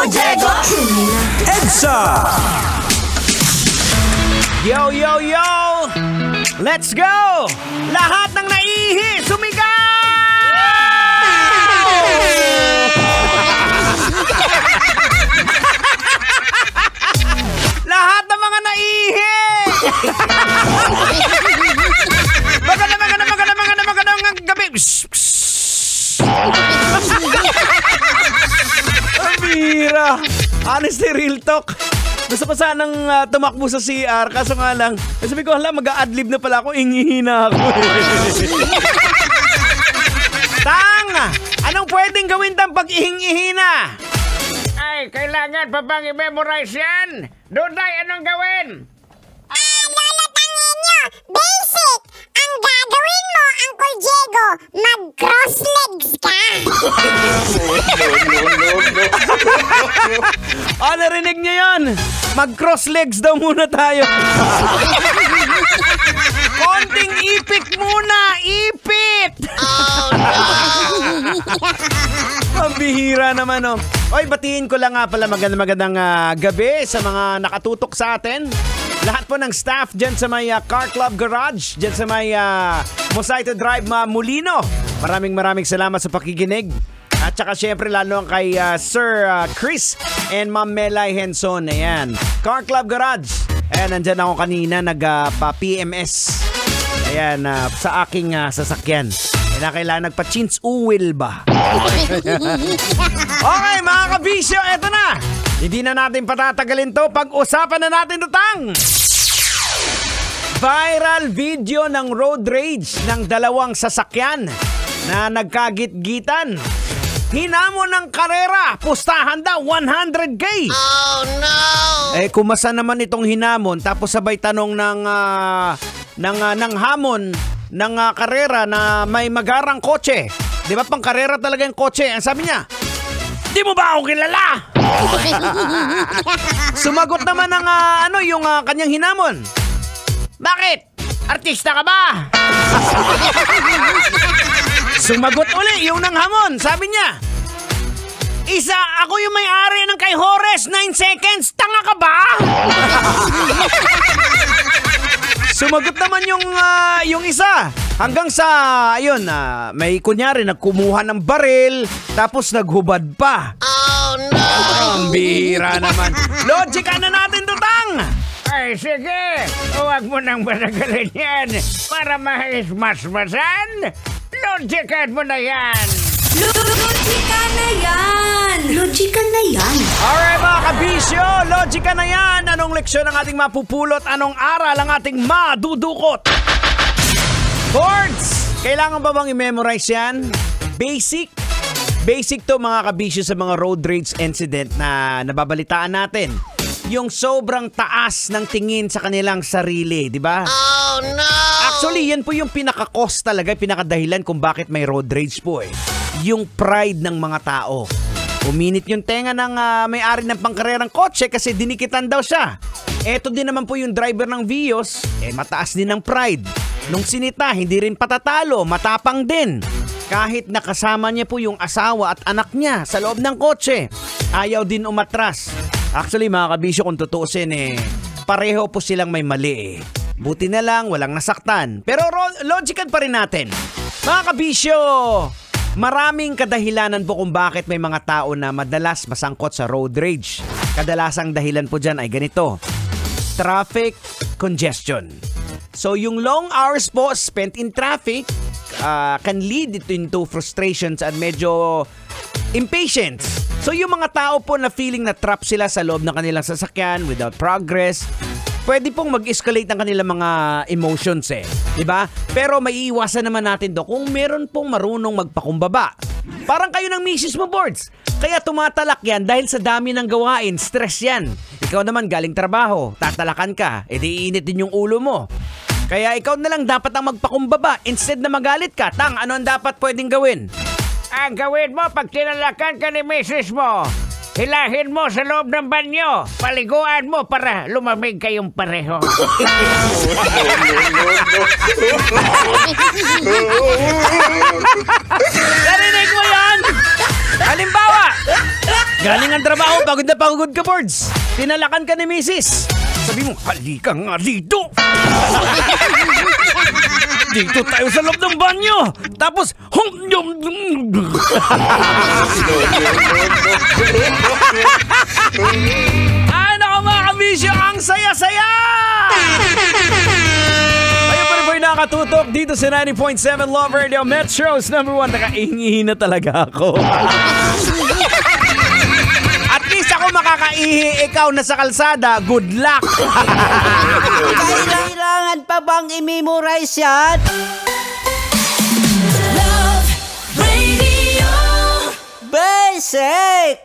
Diego, EDSA. Yo, yo, yo! Let's go! Lahat ng naihi, sumigaw! Lahat ng mga naihi! Magandang gabi! Ang bihira! Honestly, real talk. Gusto ko sanang tumakbo sa CR, kaso nga lang, sabi ko, hala, mag-a-adlib na pala ako, ingihina ako. Tang! Anong pwedeng gawin tang pag-ihing-ihina? Ay, kailangan pa bang i-memorize yan? Duday, anong gawin? Lalatangin nyo! Basic! Ang gagawin mo, Uncle Diego, mag-cross legs ka! Narinig nyo yan? Mag-cross legs daw muna tayo. Konting ipit muna! Ipit! Oh, no! Ang bihira naman, oh. Oy, batiin ko lang nga pala magandang gabi sa mga nakatutok sa atin. Lahat po ng staff dyan sa may Car Club Garage, dyan sa may Mosaita Drive Molino. Maraming salamat sa pakikinig. At saka syempre lalo kay Sir Chris and Ma'am Melay Henson. Ayan, Car Club Garage. Ayan, nandyan ako kanina nagpa-PMS. Ayan, sa aking sasakyan. Kailangan nagpa-chins uwil ba? Okay, mga kabisyo, eto na. Hindi na natin patatagalin to. Pag-usapan na natin to, Tang. Viral video ng road rage ng dalawang sasakyan na nagkagit-gitan. Hinamon ng karera, pustahan daw 100K. Oh, no! Kumasa naman itong hinamon, tapos sabay tanong ng hamon ng karera na may magarang kotse. Di ba pang karera talaga yung kotse? Ang sabi niya, di mo ba ako kilala? Sumagot naman ng yung kanyang hinamon. Bakit? Artista ka ba? Sumagot uli yung nang hamon. Sabi niya, ako yung may-ari ng kay Horace, 9 seconds. Tanga ka ba? Sumagot naman yung isa. Hanggang sa, ayun, may kunyari, nagkumuha ng baril, tapos naghubad pa. Oh, no! Ang bihira naman. Logica na natin to, Tang! Ay, sige. Huwag mo nang matagalin yan para mahismas-masan. Logican mo na yan. Logika na yan! Logika na yan! Alright mga kabisyo, logica na yan. Anong leksyon ang ating mapupulot? Anong aral ang ating madudukot? Boards! Kailangan ba bang i-memorize yan? Basic? Basic to mga kabisyo sa mga road rage incident na nababalitaan natin. Yung sobrang taas ng tingin sa kanilang sarili, di ba? Oh, no! Actually, yan po yung pinaka-cause talaga, pinakadahilan kung bakit may road rage po eh. Yung pride ng mga tao. Uminit yung tenga ng may-ari ng pangkarerang kotse kasi dinikitan daw siya. Eto din naman po yung driver ng Vios, mataas din ng pride. Nung sinita, hindi rin patatalo, matapang din. Kahit nakasama niya po yung asawa at anak niya sa loob ng kotse, ayaw din umatras. Actually mga kabisyo, kung tutuusin pareho po silang may mali Buti na lang walang nasaktan. Pero logical pa rin natin. Mga kabisyo, maraming kadahilanan po kung bakit may mga tao na madalas masangkot sa road rage. Kadalasang dahilan po dyan ay ganito: traffic congestion. So yung long hours po spent in traffic can lead into frustrations at medyo impatience. So yung mga tao po na feeling na trap sila sa loob ng kanilang sasakyan without progress, pwede pong mag-escalate ang kanilang mga emotions diba? Pero maiiwasan naman natin to kung meron pong marunong magpakumbaba. Parang kayo ng misis mo, Boards. Kaya tumatalak yan dahil sa dami ng gawain, stress yan. Ikaw naman galing trabaho, tatalakan ka, iinit din yung ulo mo. Kaya ikaw na lang dapat ang magpakumbaba instead na magalit ka. Tang, ano ang dapat pwedeng gawin? Ang gawin mo pag tinalakan ka ni misis mo, hilahin mo sa loob ng banyo, paliguan mo para lumamig kayong pareho. Narinig mo yan? Halimbawa, Galing ang trabaho, pagod na pagod ka, Bords. Tinalakan ka ni Mrs. Sabi mo, halika nga dito. Dito tayo sa loob ng banyo. Tapos, ay, naku mga kabisyo, ang saya-saya! Ayun pa rin po yung nakatutok dito sa 90.7 Love Radio Metro's #1. Nakaihi na talaga ako. At least ako makakaihi, ikaw na sa kalsada, good luck! Kailangan pa bang i-memorize yan? Love Radio. Basic!